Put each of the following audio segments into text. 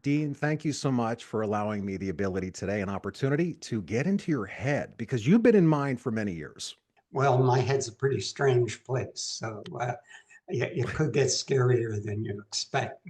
Dean, thank you so much for allowing me the ability today and opportunity to get into your head because you've been in mine for many years. Well, my head's a pretty strange place, so it could get scarier than you expect.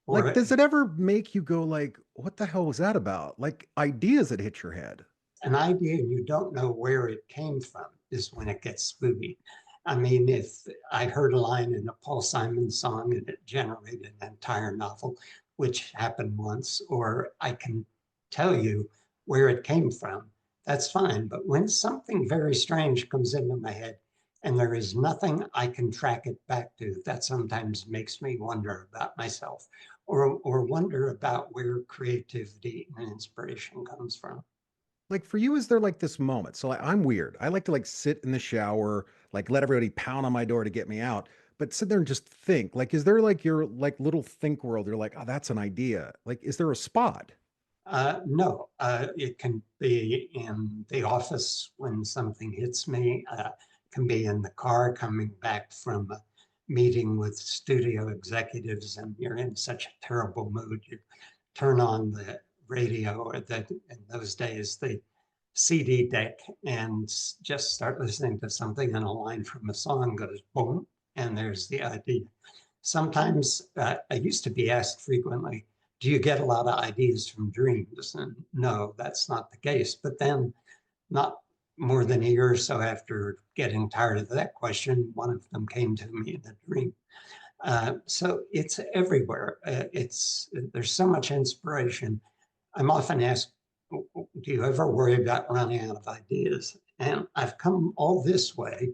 Like, Or does it ever make you go like, what the hell was that about? Like ideas that hit your head. an idea and you don't know where it came from is when it gets spooky. I mean, if I heard a line in a Paul Simon song and it generated an entire novel, which happened once, or I can tell you where it came from, that's fine. But when something very strange comes into my head and there is nothing I can track it back to, that sometimes makes me wonder about myself or wonder about where creativity and inspiration comes from. Like for you, is there like this moment? So like, I'm weird. I like to like sit in the shower, like let everybody pound on my door to get me out, but sit there and just think. Like, is there like your like little think world? You're like, oh, that's an idea. Like, is there a spot? No, it can be in the office when something hits me. It can be in the car coming back from a meeting with studio executives, and you're in such a terrible mood. You turn on the radio, or in those days the CD deck, and just start listening to something, and a line from a song goes boom, and there's the idea. Sometimes I used to be asked frequently, do you get a lot of ideas from dreams? And no, that's not the case. But then, not more than a year or so after getting tired of that question, one of them came to me in a dream. So it's everywhere. It's there's so much inspiration. I'm often asked, do you ever worry about running out of ideas? And I've come all this way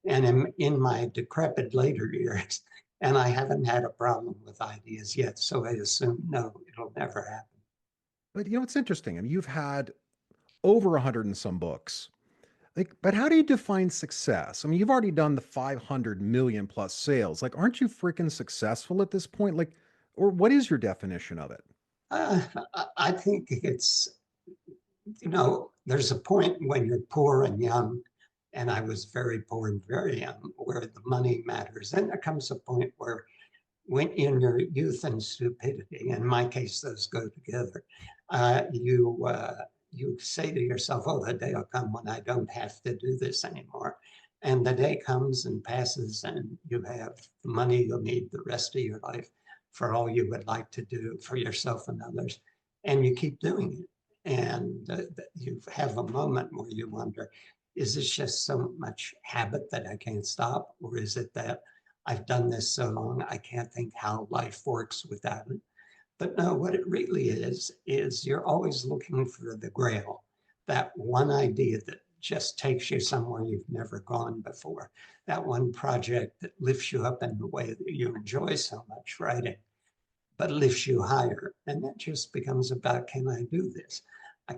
and am in my decrepit later years, and I haven't had a problem with ideas yet. So I assume, no, it'll never happen. But you know, it's interesting. I mean, you've had over a hundred and some books. Like, but how do you define success? I mean, you've already done the 500 million plus sales. Like, aren't you freaking successful at this point? Like, or what is your definition of it? Uh, I think it's, there's a point when you're poor and young, and I was very poor and very young, where the money matters. Then there comes a point where when in your youth and stupidity, in my case, those go together, you say to yourself, oh, the day will come when I don't have to do this anymore. And the day comes and passes, and you have the money you'll need the rest of your life for all you would like to do for yourself and others. And you keep doing it. And you have a moment where you wonder, is this just so much habit that I can't stop? Or is it that I've done this so long, I can't think how life works without it? But no, what it really is you're always looking for the grail, that one idea that just takes you somewhere you've never gone before, that one project that lifts you up in the way that you enjoy so much writing, but lifts you higher. And that just becomes about, can I do this?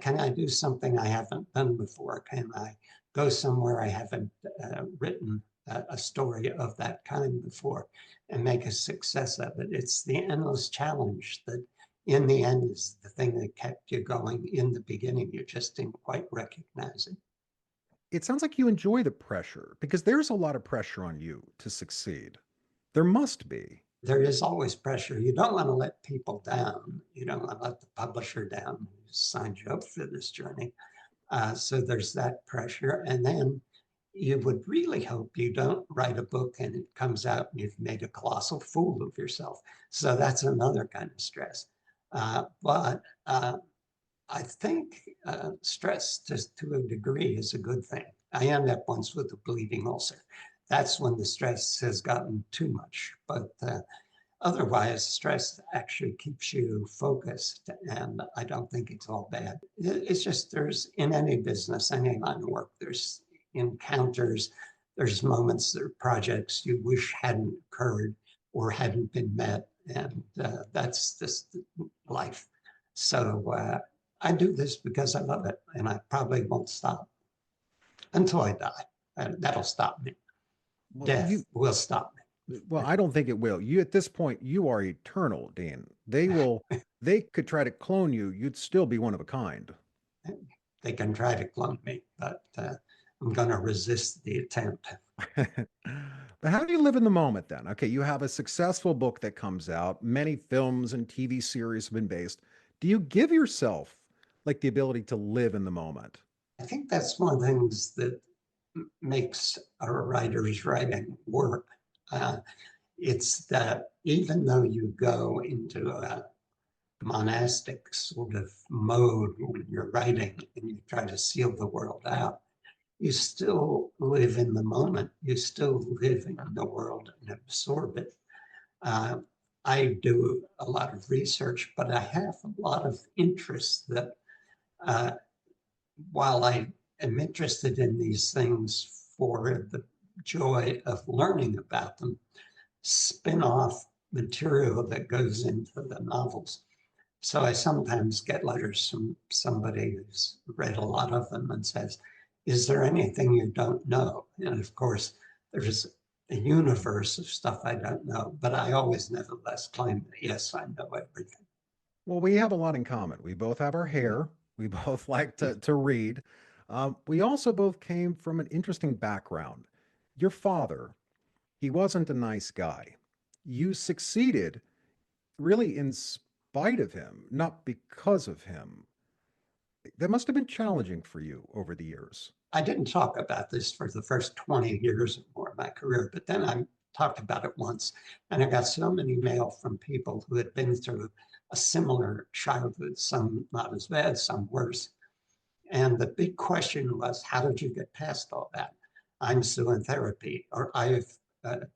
Can I do something I haven't done before? Can I go somewhere I haven't written a story of that kind before and make a success of it? It's the endless challenge that in the end is the thing that kept you going in the beginning. You just didn't quite recognize it. It sounds like you enjoy the pressure because there's a lot of pressure on you to succeed. There must be. There is always pressure. You don't want to let people down. You don't want to let the publisher down who signed you up for this journey. So there's that pressure. And then you would really hope you don't write a book and it comes out and you've made a colossal fool of yourself. So that's another kind of stress. But I think stress to a degree is a good thing. I ended up once with a bleeding ulcer. That's when the stress has gotten too much. But otherwise, stress actually keeps you focused, and I don't think it's all bad. It's just there's in any business, any line of work, there's encounters, there's moments, there are projects you wish hadn't occurred or hadn't been met, and that's just life. So I do this because I love it, and I probably won't stop until I die. And that'll stop me. Well, Death will stop well, me. I don't think it will. You at this point, you are eternal, Dean. They could try to clone you. You'd still be one of a kind. They can try to clone me, but I'm going to resist the attempt. But how do you live in the moment then? Okay, you have a successful book that comes out, many films and TV series have been based. Do you give yourself like the ability to live in the moment? I think that's one of the things that makes a writer's writing work. Uh, it's that even though you go into a monastic sort of mode when you're writing and you try to seal the world out, you still live in the moment. You still live in the world and absorb it. Uh, I do a lot of research, but I have a lot of interests that, uh, while I am interested in these things for the joy of learning about them, spin off material that goes into the novels. So I sometimes get letters from somebody who's read a lot of them and says, is there anything you don't know? And of course, there's a universe of stuff I don't know, but I always nevertheless claim that, yes, I know everything. Well, we have a lot in common. We both have our hair. We both like to read. We also both came from an interesting background. Your father, he wasn't a nice guy. You succeeded really in spite of him, not because of him. That must have been challenging for you over the years. I didn't talk about this for the first 20 years or more of my career, but then I talked about it once. And I got so many mail from people who had been through a similar childhood, some not as bad, some worse. And the big question was, how did you get past all that? I'm still in therapy, or I've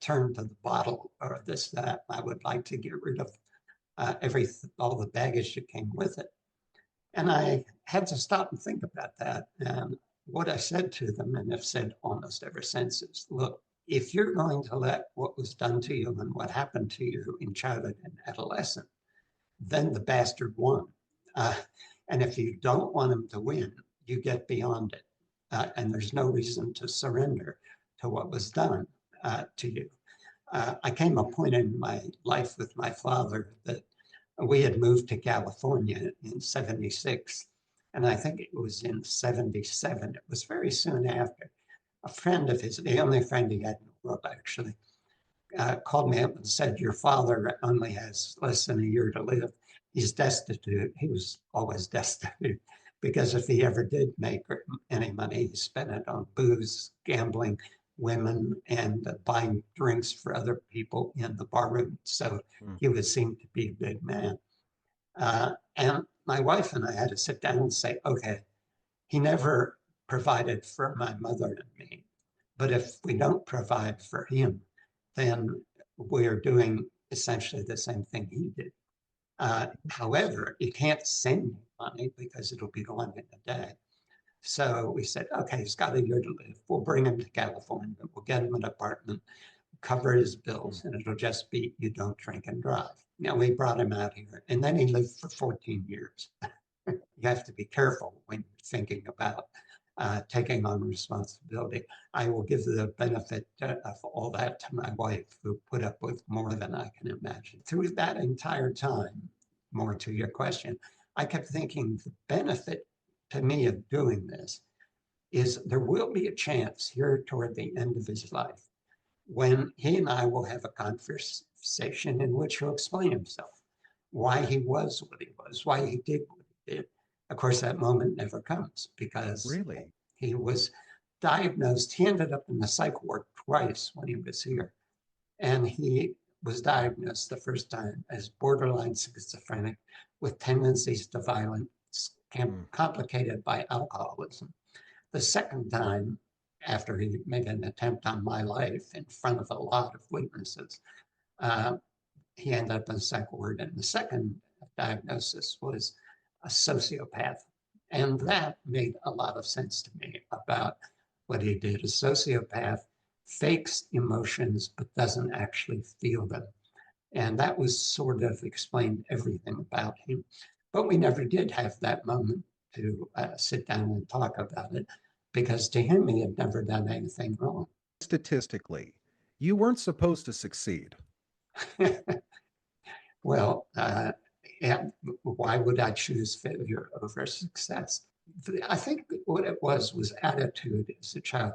turned to the bottle, or this, that. I would like to get rid of all the baggage that came with it. And I had to stop and think about that. And what I said to them, and have said almost ever since, is look, if you're going to let what was done to you and what happened to you in childhood and adolescence, then the bastard won. Uh, and if you don't want him to win, you get beyond it. And there's no reason to surrender to what was done to you. I came a point in my life with my father that we had moved to California in 76. And I think it was in 77. It was very soon after. A friend of his, the only friend he had in the world actually, called me up and said, your father only has less than a year to live. He's destitute. He was always destitute because if he ever did make any money, he spent it on booze, gambling, women, and buying drinks for other people in the barroom. So Mm. he would seem to be a big man. And my wife and I had to sit down and say, okay, he never provided for my mother and me. But if we don't provide for him, then we're doing essentially the same thing he did. However, you can't send me money because it'll be gone in a day. So we said, okay, he's got a year to live. We'll bring him to California. We'll get him an apartment, cover his Mm. bills, and it'll just be you don't drink and drive. Now we brought him out here, and then he lived for 14 years. You have to be careful when you're thinking about taking on responsibility. I will give the benefit of all that to my wife, who put up with more than I can imagine. Through that entire time, more to your question, I kept thinking the benefit to me of doing this is there will be a chance here toward the end of his life when he and I will have a conversation in which he'll explain himself, why he was what he was, why he did what he did. Of course, that moment never comes because Really? he was diagnosed. He ended up in the psych ward twice when he was here. And he was diagnosed the first time as borderline schizophrenic with tendencies to violence Mm. complicated by alcoholism. The second time, after he made an attempt on my life in front of a lot of witnesses, uh, he ended up in the psych ward. And the second diagnosis was a sociopath. And that made a lot of sense to me about what he did. A sociopath fakes emotions but doesn't actually feel them. And that was sort of explained everything about him. But we never did have that moment to sit down and talk about it because to him, he had never done anything wrong. Statistically, you weren't supposed to succeed. Well, yeah, why would I choose failure over success? I think what it was attitude as a child.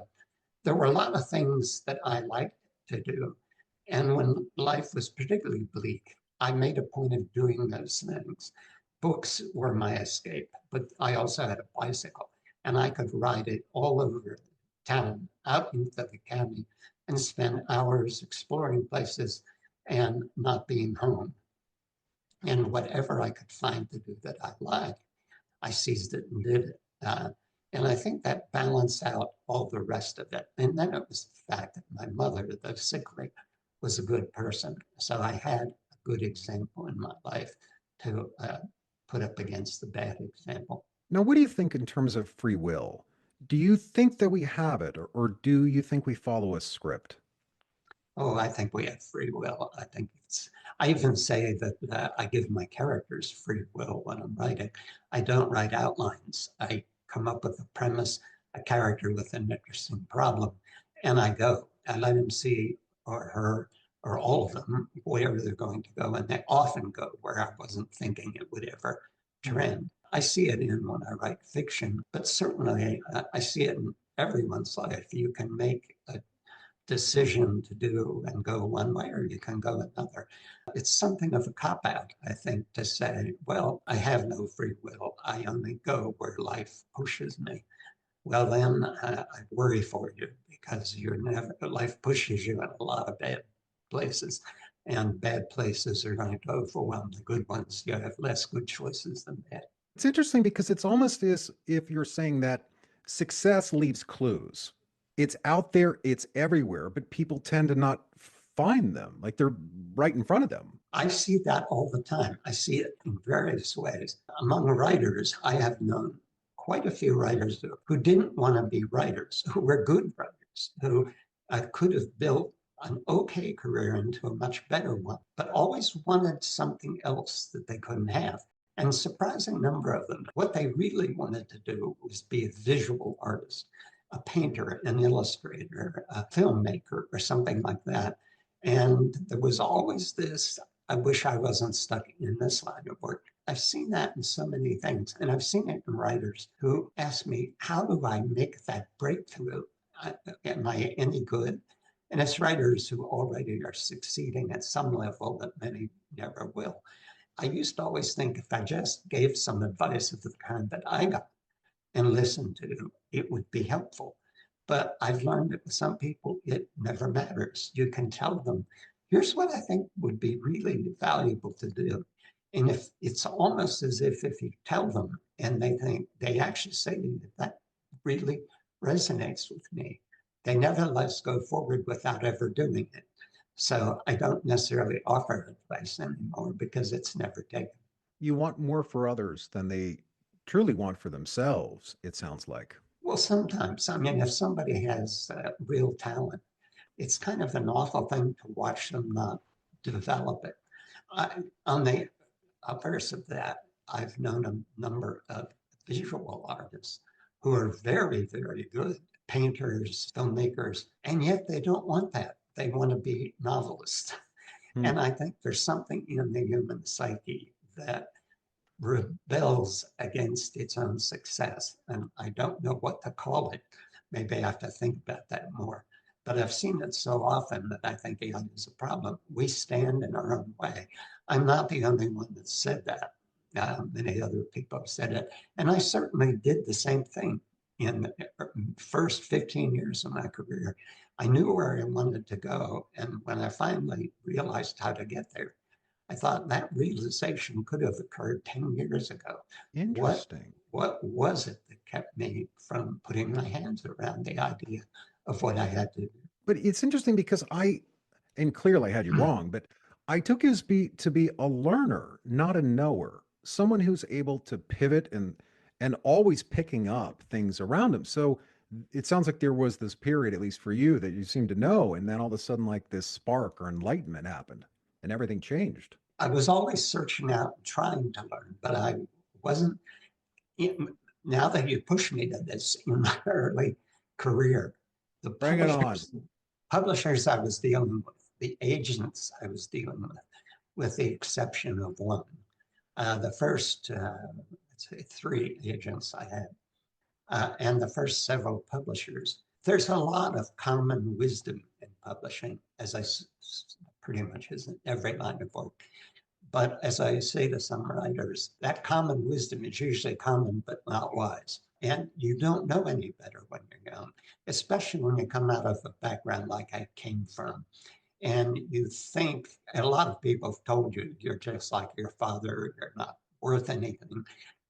There were a lot of things that I liked to do. And when life was particularly bleak, I made a point of doing those things. Books were my escape, but I also had a bicycle and I could ride it all over town, out into the county, and spend hours exploring places and not being home. And whatever I could find to do that I liked, I seized it and did it. And I think that balanced out all the rest of it. And then it was the fact that my mother, the sickly, was a good person. So I had a good example in my life to put up against the bad example. Now, what do you think in terms of free will? Do you think that we have it, or do you think we follow a script? Oh, I think we have free will. I think I even say that I give my characters free will when I'm writing. I don't write outlines. I come up with a premise, a character with an interesting problem, and I go. I let him see, or her, or all of them, where they're going to go. And they often go where I wasn't thinking it would ever trend. I see it in when I write fiction, but certainly I see it in everyone's life. You can make a decision to do and go one way or you can go another. It's something of a cop out, I think, to say, well, I have no free will. I only go where life pushes me. Well, then I worry for you because you're never, life pushes you in a lot of bad places. And bad places are going to overwhelm the good ones. You have less good choices than bad. It's interesting because it's almost as if you're saying that success leaves clues. It's out there, it's everywhere, but people tend to not find them. Like they're right in front of them. I see that all the time. I see it in various ways. Among writers, I have known quite a few writers who didn't want to be writers, who were good writers, who could have built an okay career into a much better one, but always wanted something else that they couldn't have. And a surprising number of them, what they really wanted to do was be a visual artist, a painter, an illustrator, a filmmaker, or something like that. And there was always this, I wish I wasn't stuck in this line of work. I've seen that in so many things, and I've seen it in writers who ask me, how do I make that breakthrough? Am I any good? And it's writers who already are succeeding at some level that many never will. I used to always think if I just gave some advice of the kind that I got and listened to, it would be helpful. But I've learned that with some people, it never matters. You can tell them, here's what I think would be really valuable to do. And if it's almost as if you tell them and they think, they actually say that that really resonates with me, they nevertheless go forward without ever doing it. So I don't necessarily offer advice anymore because it's never taken. You want more for others than they truly want for themselves, it sounds like. Well, sometimes, I mean, if somebody has real talent, it's kind of an awful thing to watch them not develop it. On the obverse of that, I've known a number of visual artists who are very, very good painters, filmmakers, and yet they don't want that. They want to be novelists. Hmm. And I think there's something in the human psyche that rebels against its own success. And I don't know what to call it. Maybe I have to think about that more. But I've seen it so often that I think it is a problem. We stand in our own way. I'm not the only one that said that. Many other people have said it. And I certainly did the same thing in the first 15 years of my career. I knew where I wanted to go. And when I finally realized how to get there, I thought that realization could have occurred 10 years ago. What, Interesting. what was it that kept me from putting my hands around the idea of what I had to But it's interesting because and clearly I had you do? wrong, but I took his beat to be a learner, not a knower, someone who's able to pivot and always picking up things around him. So it sounds like there was this period, at least for you, that you seemed to know, and then all of a sudden, like this spark or enlightenment happened, and everything changed. I was always searching out and trying to learn, but I wasn't. Now that you push me to this in my early career, the Bring it on. publishers I was dealing with, the agents I was dealing with the exception of one. The first, let's say, three agents I had and the first several publishers. There's a lot of common wisdom in publishing, as pretty much as in every line of work. But as I say to some writers, that common wisdom is usually common but not wise. And you don't know any better when you're young, especially when you come out of a background like I came from. And you think, and a lot of people have told you, you're just like your father, you're not worth anything,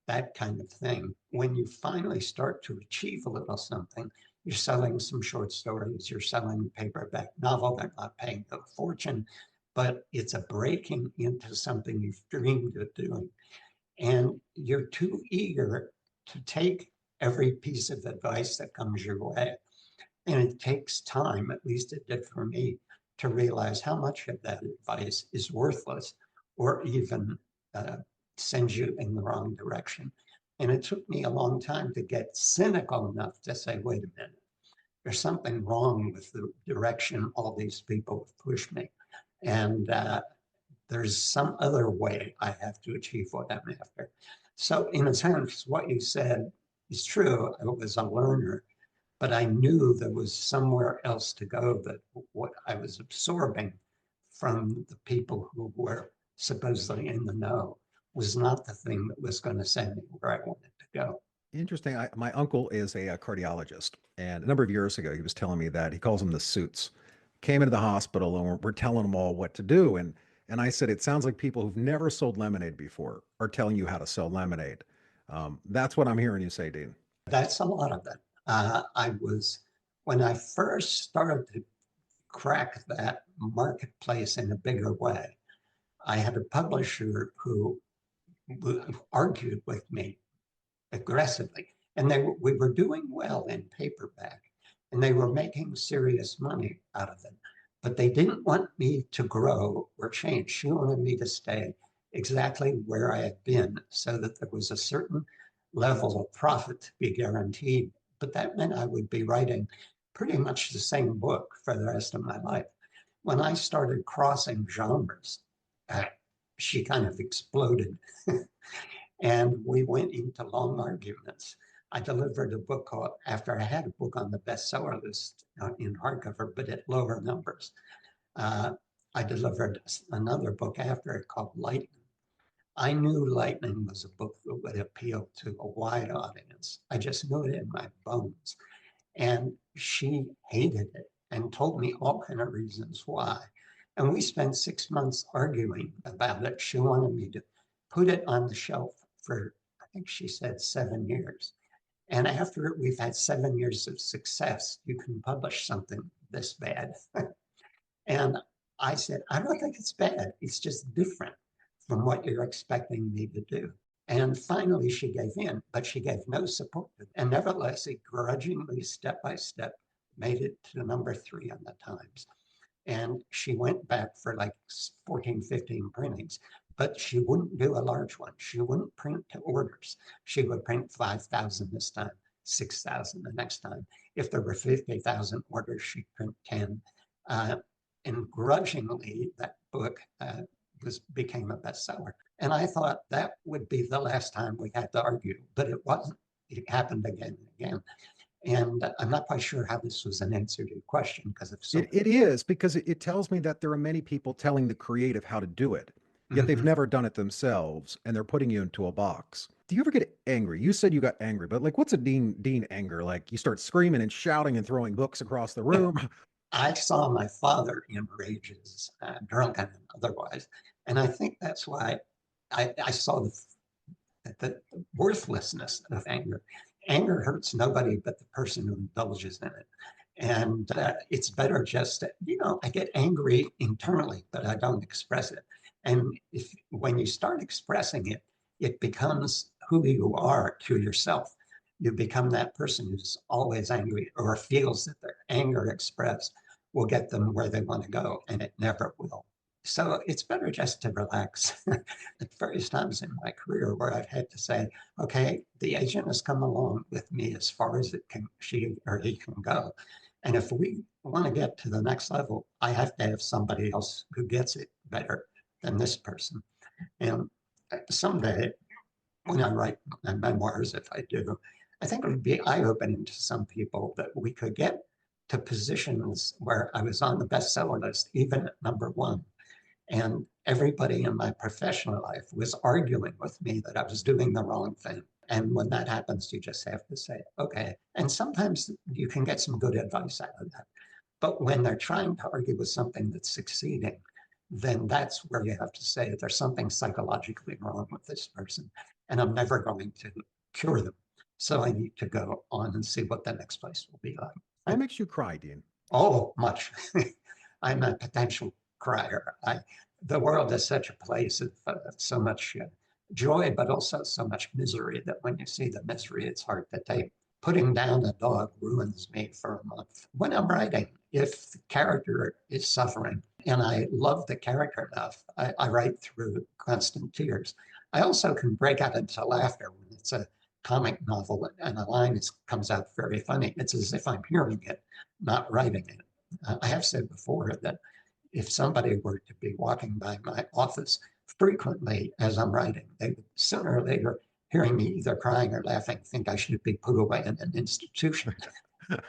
that kind of thing. When you finally start to achieve a little something, you're selling some short stories, you're selling a paperback novel, they're not paying a fortune, but it's a breaking into something you've dreamed of doing. And you're too eager to take every piece of advice that comes your way. And it takes time, at least it did for me, to realize how much of that advice is worthless or even uh, sends you in the wrong direction. And it took me a long time to get cynical enough to say, wait a minute, there's something wrong with the direction all these people have pushed me. And there's some other way I have to achieve what I'm after. So, in a sense, what you said is true. I was a learner, but I knew there was somewhere else to go, that what I was absorbing from the people who were supposedly in the know was not the thing that was going to send me where I wanted to go. Interesting. My uncle is a cardiologist, and a number of years ago, he was telling me that he calls them the suits. Came into the hospital, and we're telling them all what to do. And I said, it sounds like people who've never sold lemonade before are telling you how to sell lemonade. That's what I'm hearing you say, Dean. That's a lot of it. When I first started to crack that marketplace in a bigger way, I had a publisher who argued with me aggressively. And we were doing well in paperback, and they were making serious money out of it. But they didn't want me to grow or change. She wanted me to stay exactly where I had been, so that there was a certain level of profit to be guaranteed. But that meant I would be writing pretty much the same book for the rest of my life. When I started crossing genres, uh, she kind of exploded. And we went into long arguments. I delivered a book called, after I had a book on the bestseller list in hardcover, but at lower numbers. Uh, I delivered another book after it called Lightning. I knew Lightning was a book that would appeal to a wide audience. I just knew it in my bones. And she hated it and told me all kind of reasons why. And we spent 6 months arguing about it. She wanted me to put it on the shelf for, I think she said 7 years. And after we've had 7 years of success, you can publish something this bad. And I said, I don't think it's bad. It's just different from what you're expecting me to do. And finally, she gave in, but she gave no support. And nevertheless, it grudgingly, step by step, made it to number 3 on the Times. And she went back for like 14, 15 printings, but she wouldn't do a large one. She wouldn't print to orders. She would print 5,000 this time, 6,000 the next time. If there were 50,000 orders, she'd print 10. And grudgingly, that book became a bestseller. And I thought that would be the last time we had to argue, but it wasn't. It happened again and again. And I'm not quite sure how this was an answer to your question, because if so, It is because it tells me that there are many people telling the creative how to do it, yet they've mhm. never done it themselves, and they're putting you into a box. Do you ever get angry? You said you got angry, but like, what's a Dean anger? Like, you start screaming and shouting and throwing books across the room. I saw my father in rages, drunken and otherwise. And I think that's why I saw the worthlessness of anger. Anger hurts nobody but the person who indulges in it. And it's better just to, I get angry internally, but I don't express it. And when you start expressing it, it becomes who you are to yourself. You become that person who's always angry, or feels that their anger expressed will get them where they want to go, and it never will. So it's better just to relax. At various times in my career where I've had to say, okay, the agent has come along with me as far as she or he can go. And if we want to get to the next level, I have to have somebody else who gets it better than this person. And someday, when I write my memoirs, if I do, I think it would be eye-opening to some people that we could get to positions where I was on the bestseller list, even at number one. And everybody in my professional life was arguing with me that I was doing the wrong thing. And when that happens, you just have to say, okay. And sometimes you can get some good advice out of that. But when they're trying to argue with something that's succeeding, then that's where you have to say there's something psychologically wrong with this person, and I'm never going to cure them. So I need to go on and see what the next place will be like. What makes you cry, Dean? Oh, much. I'm a potential crier. The world is such a place of so much joy, but also so much misery that when you see the misery, it's hard to take. Putting down a dog ruins me for a month. When I'm writing, if the character is suffering and I love the character enough, I write through constant tears. I also can break out into laughter when it's a comic novel and a line comes out very funny. It's as if I'm hearing it, not writing it. I have said before that if somebody were to be walking by my office frequently as I'm writing, they would sooner or later, hearing me either crying or laughing, think I should be put away in an institution.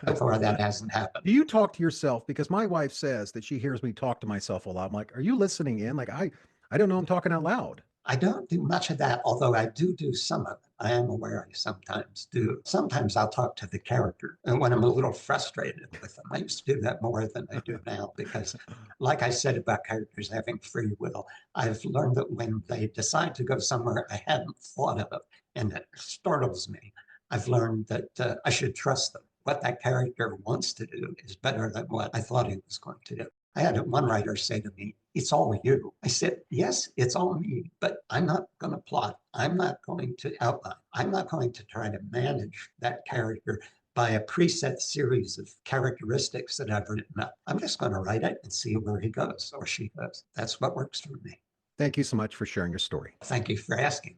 So far, that hasn't happened. Do you talk to yourself? Because my wife says that she hears me talk to myself a lot. I'm like, are you listening in? Like, I don't know I'm talking out loud. I don't do much of that, although I do some of it. I am aware I sometimes do. Sometimes I'll talk to the character and when I'm a little frustrated with them. I used to do that more than I do now because, like I said about characters having free will, I've learned that when they decide to go somewhere I hadn't thought of and it startles me, I've learned that I should trust them. What that character wants to do is better than what I thought he was going to do. I had one writer say to me, it's all you. I said, yes, it's all me, but I'm not going to plot. I'm not going to outline. I'm not going to try to manage that character by a preset series of characteristics that I've written up. I'm just going to write it and see where he goes or she goes. That's what works for me. Thank you so much for sharing your story. Thank you for asking.